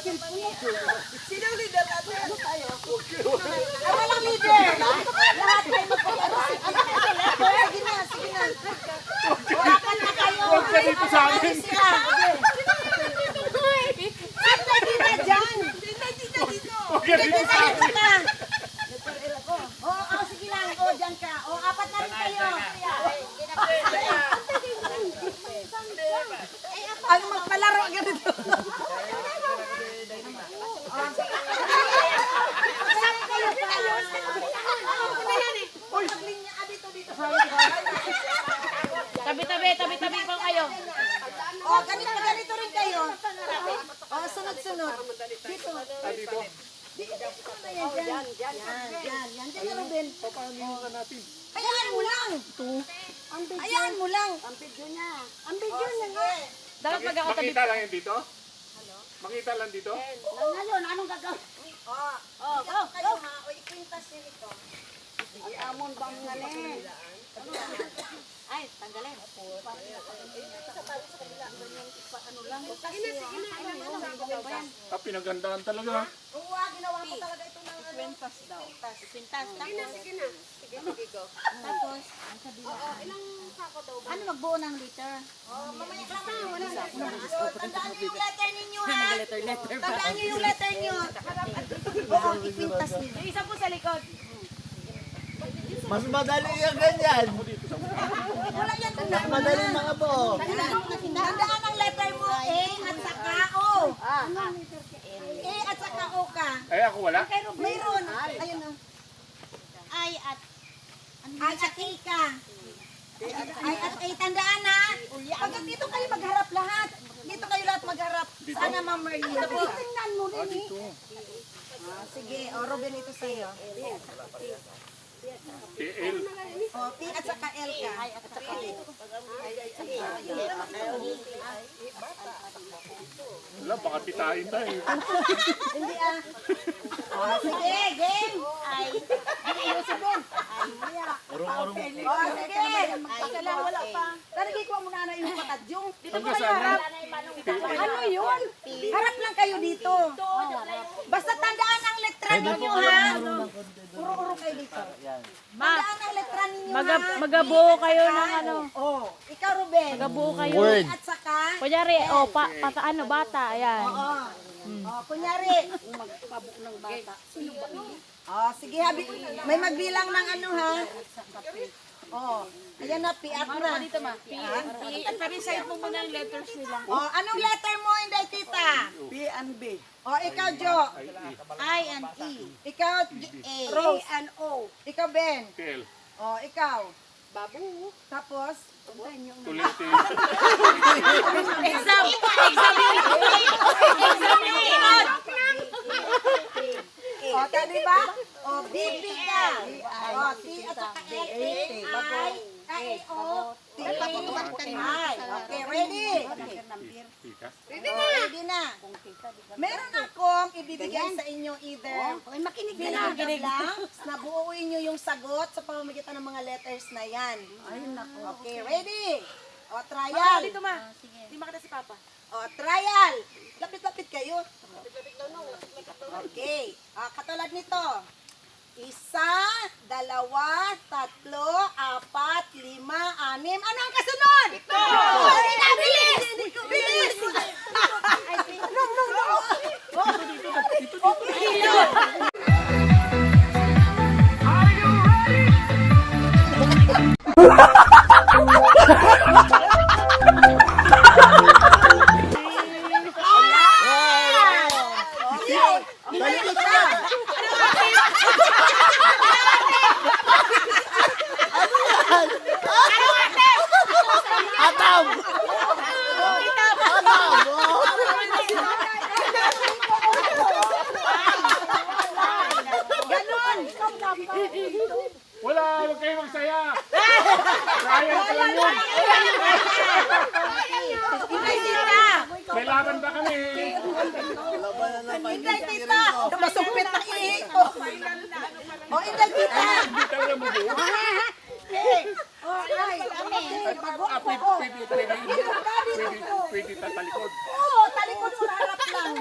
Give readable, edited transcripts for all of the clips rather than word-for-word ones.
Sino leader natin? Ano tayo? Walang leader. Lahat kayo magpapalaro. Sige na, sige na. Apat na kayo. Huwag ka dito sa amin. Sila. Tita dyan. Tita dito. Huwag ka dito sa amin. Sige lang. Dyan ka. Apat na rin kayo. Ang magpalaro ganito. Tabi-tabi po kayo. Ganito rin kayo. Sunod-sunod. Dito. Dito. Yan. Kaya Ruben. Paano ka natin? Hayaan mo lang. Hayaan mo lang. Ang video niya. Ang video niya nga. Dapat mag ako tabi. Makita lang yan dito? Makita lang dito? Ngayon, anong gagawin? Kayo ha. O ikwintas niyo ito. Amon bang ngani? Ay, tanggalin. Pinagandaan talaga. Oo, ginawa ko talaga ito ng Kwintas daw. Pintas. Tapos, ang kabila. Ano magbuo ng liter? Mamaya tandaan niyo yung letter ninyo ha. Tandaan niyo yung letter niyo. Oo, ikwintas niyo. Yung isa po sa likod. Mas madali yung ganyan. Wala yan. Mas madali mga bo. Tandaan ang letter mo, A at saka O. A at saka O ka. Ay, ako wala? Mayroon. Ayun o. Ay, at Ay at A ka. Ay at A. Tandaan na. Pag dito kayo magharap lahat. Dito kayo lahat magharap. Sana Ma'am Marlene. Tingnan mo rin eh. Sige, Ruben, ito sa'yo. PL. P at saka L ka. Wala, baka pitain tayo. Hindi ah. Sige, game. Ay. Urong-urong. Sige. Kailangan wala pa. Tarigi ko muna na yung patadyong. Dito po kayo Hanggang harap. Ano yun? Harap lang kayo dito. Basta tandaan ang letra ninyo ha. Uro-uro kayo dito. Tandaan ang letra ninyo ha. Magabuo kayo ng ano. Oh, ikaw Ruben. Magabuo kayo. Word. At saka, Kunyari, ano, bata, ayan. kunyari. Sige habi. May magbilang ng ano ha. Ayan na, piat na. Dito ma. Sabi sa'yo mo muna yung letters nila. Anong letter mo, hindi tita? P and B. Ikaw Jo. I and E. Ikaw A. A and O. Ikaw Ben. PL. Ikaw. Babu. Tapos, Tulitin. Exam di ba? BP ka. T at saka I, O, T. Okay, ready? Tika. Ready na. Meron akong ibibigay sa inyo either Ay, makinig ka fill na. in the blanks na buuin nyo yung sagot sa pamamagitan ng mga letters na yan. Okay, ready? Trial. Dito ma. Hindi makita si Papa. Trial. Lapit-lapit kayo. Okay. Katulad nito. 1, 2, 3, 4, 5, 6. Ano ang kasunod? Ito! Bilis! Bilis! Talikod ka! Atam! Ganon! Wala, huwag kayo magsaya. Sayang ka lang yun. Hintay tita! May laban ba kami? Hintay tita! Masupit na ihi ko! Hintay tita! Hindi talaga mabuo. Pwede tatalikod. Oo, talikod sa harap lang.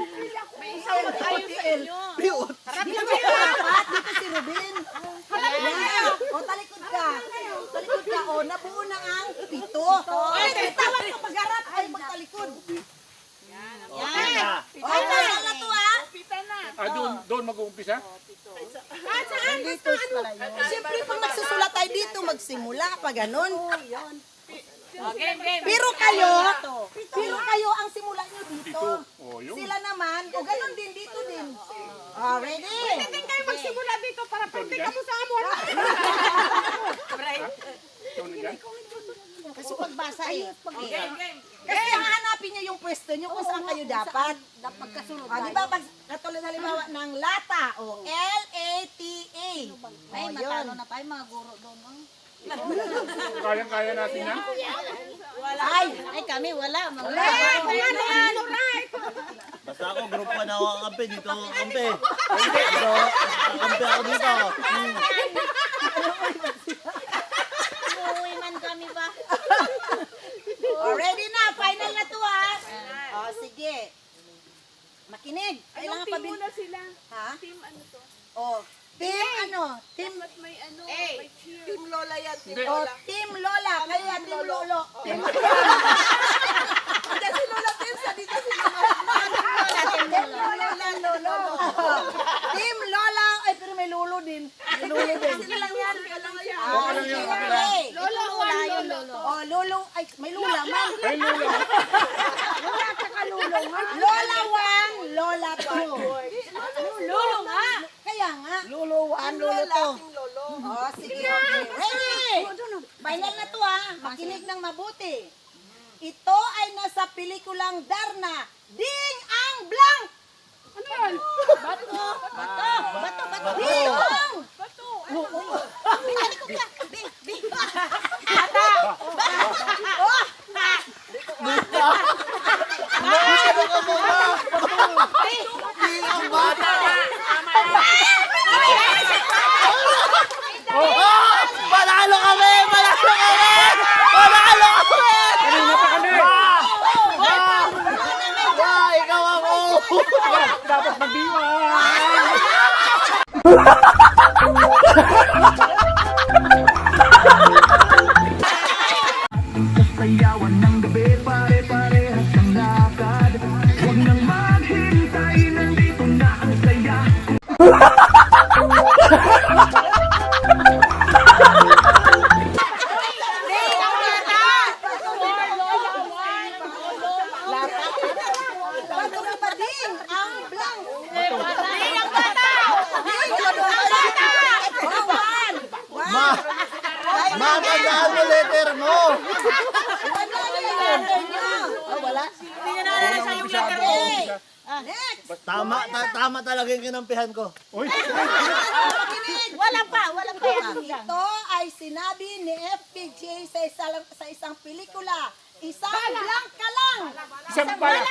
magkaon, nabuo na ang 7. Ay, tawag ko pagharap ay magtalikod. Yan. Okay, final na to ha. Doon mag-uumpisa? Dito pala yun. Siyempre, pag nagsusulat tayo dito, magsimula pa ganun. Game. Pero kayo ang simula nyo dito. Oh, yun. Sila naman, o ganun din dito din. Oh, ready? Hindi kayo magsimula dito para pwede ka mo sa amon. Ikaw na dyan? Kasi pagbasa eh. Game. Kasi hanapin nyo yung pwesto nyo kung saan kayo dapat. Magkasunod O, di ba, pag katulad halimbawa ng lata, o L-A-T-A. Ay, O, matalo yun. na tayo mga guro doon. Oh. Kayang-kaya natin yan? Ay, Ay, kami wala. Basta ako, group 1 ako kakampi. Dito ako kakampi. Dito, kakampi ako dito. Uuwi man kami ba? o, ready na, final na to ha. O, sige. Makinig. Kailangan pa Muna sila. Ha? Team ano to? O, team ano? Team May ano, may cheer. Team Lola yan. O, Team Lola, kaya Team Lolo. Team Hindi si Lola Tensa, dito si Lolo. Team Lola, ay pero may Lolo din. May Lolo din. Sila lang yan. Okay lang yun, okay lang. Okay. Lola, wala yung Lolo. O, Lolo, ay may Lula man. Ay, Lula. Lola 1, Lola 2. Lolo nga. Kaya nga. Lolo 1, Lolo 2. O, sige, okay. Ready? Final na to ha. Makinig ng mabuti. Ito ay nasa pelikulang Darna. Ding ang blank! Ano yan? Bato! Bato. Ding! Bato. Ang bata. Panalo kami! Panalo kami! Panalo kami! Kanina pa kami! Ikaw ako! Dapat magdiwang! Sayawan ng gabi, pare-parehas ang lakad. Huwag nang maghintay, nandito na ang saya. Bato na ba ding ang blank? Ding ang bata. Matandaan mo letter mo! Wala? Hindi na naalala sa yung letter mo. Next! Tama talaga yung kinampihan ko. Uy! Wala pa yan. Ito ay sinabi ni FPJ sa isang pelikula. Isang blank ka lang. Isang bala!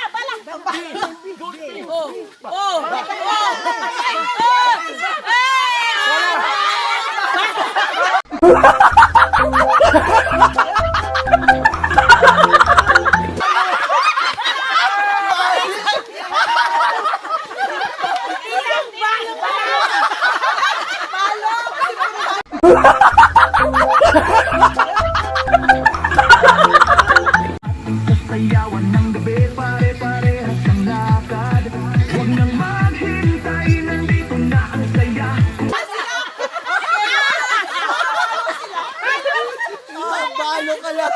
Sayawan ng gabi, pare-parehas ang lakad. Huwag nang maghintay, nandito na ang saya. Balo ka lang!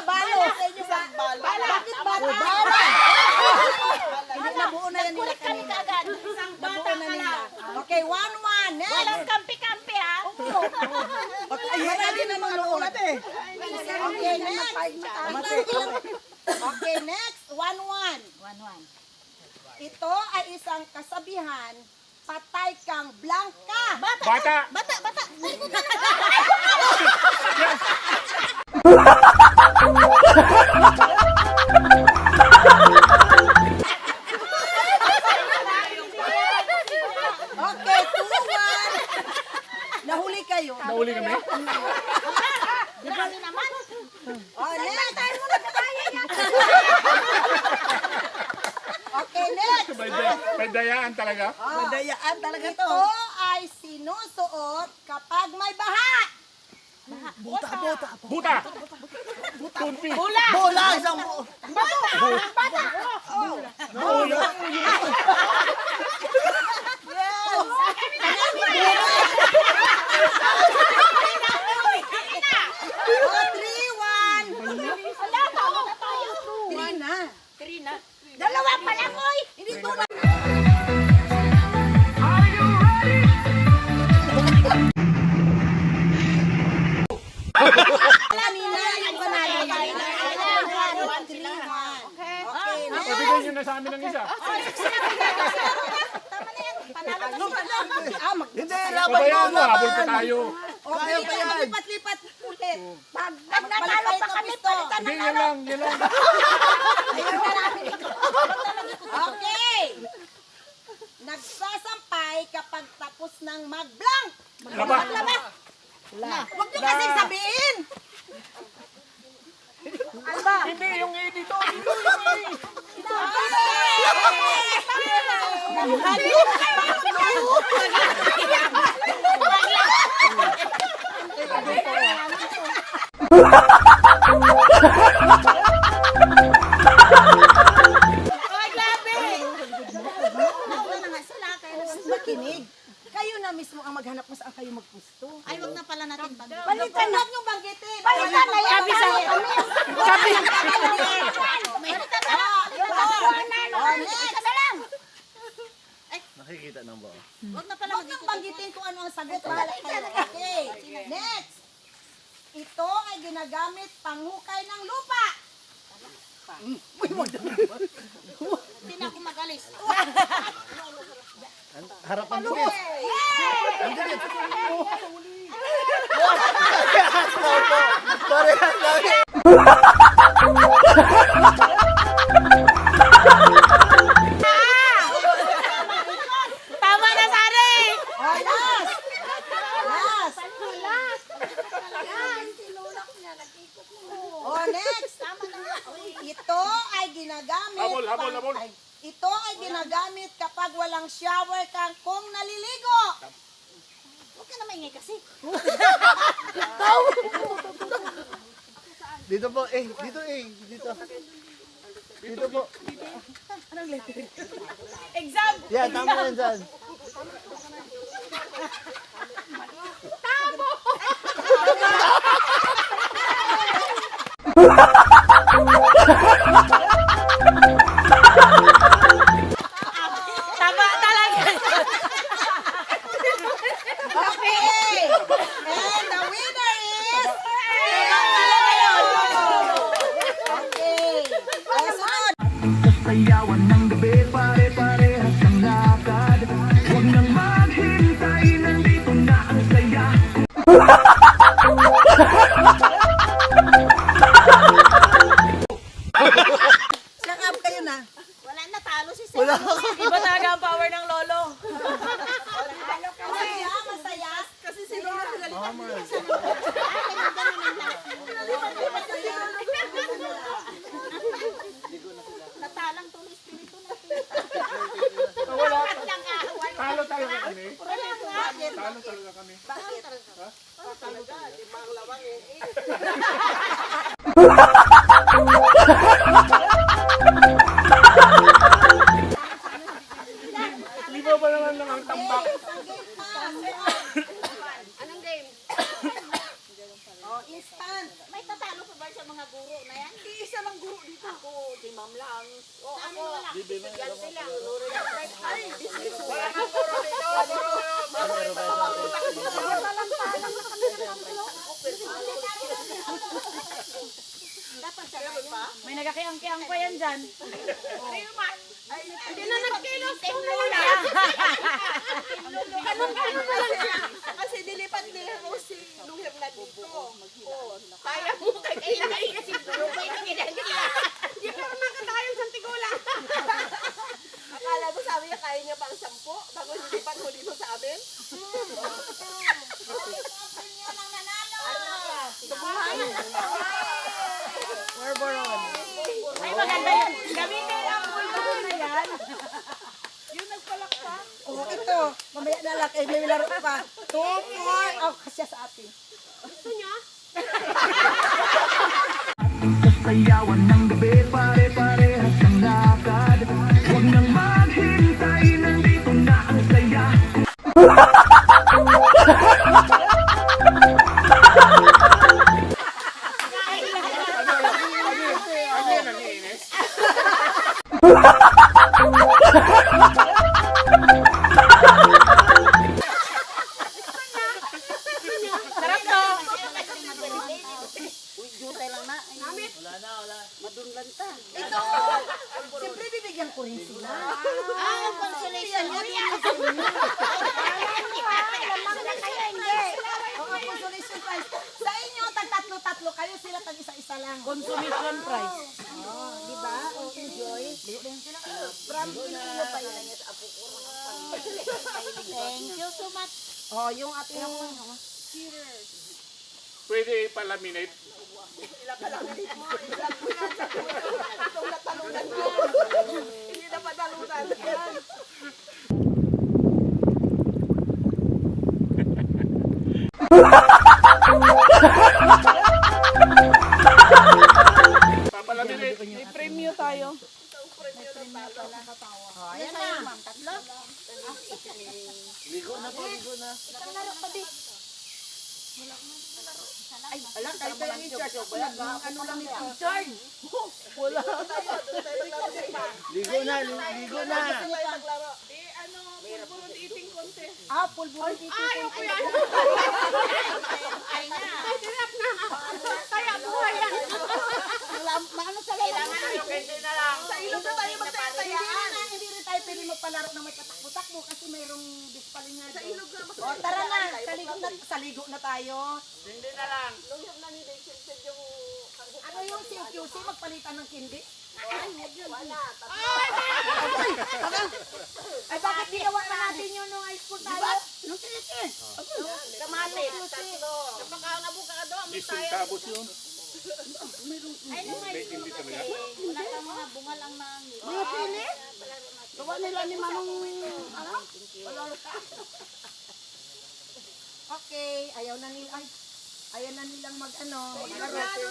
Balo. Sa inyo ba? Bakit balo? Hindi nabuo na yan nila kanina. Nabuo na nila. Okay, 1-1. Next. Walang kampi-kampi ha. Marami na manuulat eh. Okay, next. Okay, next. 1-1. 1-1. Ito ay isang kasabihan, patay kang blanca. Bata! Bata. Okay, 2-1. Nahuli kayo. Nauli kami? Di ba yun naman? Oh, next. Okay, next. May dayaan talaga. Madayaan talaga to. Ito ay sinusuot kapag may baha. Buta! Tunpi! Bola! Isang Trina. Dalawa pa lang, oy! Hindi tulad. Are you ready? Kanina yung panalo. Okay, Pabigay nyo na sa amin ng isa. Hindi, laban Pabayaan mo, laban. habol pa tayo. Okay, Kaya pa yan. lipat-lipat ulit. Pag natalo pa kami, palitan Hindi, ng yan lang, yan lang. Okay. Nagsasampay kapag tapos ng mag-blank. Laba. Huwag niyo kasing sabihin. Hindi, yung A dito. Dito, yung A. Nauna na nga sila, kaya Makinig. Kayo na mismo ang maghanap kung saan kayo magpusto. ay, wag na pala natin bag. Balikan na yung banggitin. Balikan na yan! Sabi sa Sabi. Balikan na lang! Balikan na lang! Nakikita ng ba? Wag na pala Huwag nang banggitin kung ano ang sagot. Okay. Next. Ito ay ginagamit panghukay ng lupa. Hindi na ako magalis. Harapan ko din. Parehas lang. Tama na, Sari! Oh, last. Oh, next. Ito ay ginagamit. Habol. Ay, ito ay ginagamit kapag walang shower kang kung naliligo. Huwag ka na maingay kasi. Dito po, dito dito. Dito po. Exam. Yan, tama yan dyan. Tama talaga! Okay. And the winner is... Okay. Sunod. Sa sayawan ng gabi, pare-parehas ang lakad. Huwag nang maghintay, nandito na ang saya. Shut up kayo na. Wala na, talo si Sir. Wala Iba talaga ang power ng lolo. Masaya. Kasi si Natalang tuloy espiritu natin. Wala. Lang ahaway. Talo talaga kami. Wala nga. Talo talaga kami. Lima ba naman lang ang tambak? Anong game? Oh, instant. May tatalo pa ba sa mga guro na yan? Hindi, isa lang guro dito. Ako, si Ma'am lang. O, ako. Yan sila. Ay, wala kang guro dito. Dapat sa May nagkakiang-kiang pa yan dyan. hindi na nagkilos. Tinlula. Kasi dilipat ni si Luhir na dito. Kaya mo kay Ilay kasi lubay na ginagila. Hindi pa naman katayang sa Tigula. Akala mo sabi niya kaya niya pang 10 bago dilipat mo dito sa amin? Ay, maganda yan. Gamitin ang ulo na yan. Yung nagpalakpa. Oh, ito. Mamaya na lang. May laro pa. 2 more. Oh, kasya sa atin. Gusto niya? sayawan ng gabi, pare-parehas ng lakad. Huwag nang maghintay, nandito na ang saya. Ano yan, nangiinis? Sarap to. Uy, jutay lang na. Madunlan ta. Ito, siyempre bibigyan ko rin sila. Ah, consolation mo yan. Lamang na kayo, hindi. Oo, consolation prize. Sa inyo, tag-tatlo-tatlo kayo, sila tag-isa-isa lang. Consumption price. Oh, di ba? Oh, enjoy. From Pilipino pa yan. Thank you so much. Oh, yung ating Pwede ipalaminate. Hindi na padalunan. Papalaminate. May premyo tayo. Oh, ayan na. Ma'am, tatlo. Ligo na po, ligo na. Laro pa di. Ay, alam, kayo kayo in charge. Ano lang ito? Charge. Wala. Ligo na, ligo na. Maglaro. Pulburon eating contest. Ah, pulburon ito. Ayoko yan. Ay na. Kaya buhay yan. Maano sa lalaki? Sa ilog na tayo magtatayaan. Hindi rin tayo pwede magpalaro na may patakbo-takbo kasi mayroong dispalin nga Sa doon. ilog na O, tara na. Saligo na tayo. Nung yung naninilig yung... Ano yung CQC? Magpalitan ng kindi? Wala. Ay, bakit ginawa na natin yun nung high school tayo? Nung siniti. Kamalit. Tatlo. Napakaunabo ka doon. Disintabos yun. Ay, nung high school kasi, wala kang mga bungal ang mangi. Mga pili? Gawa nila ni Manong, ano? Okay, ayaw na nilang mag, ano, maglaro.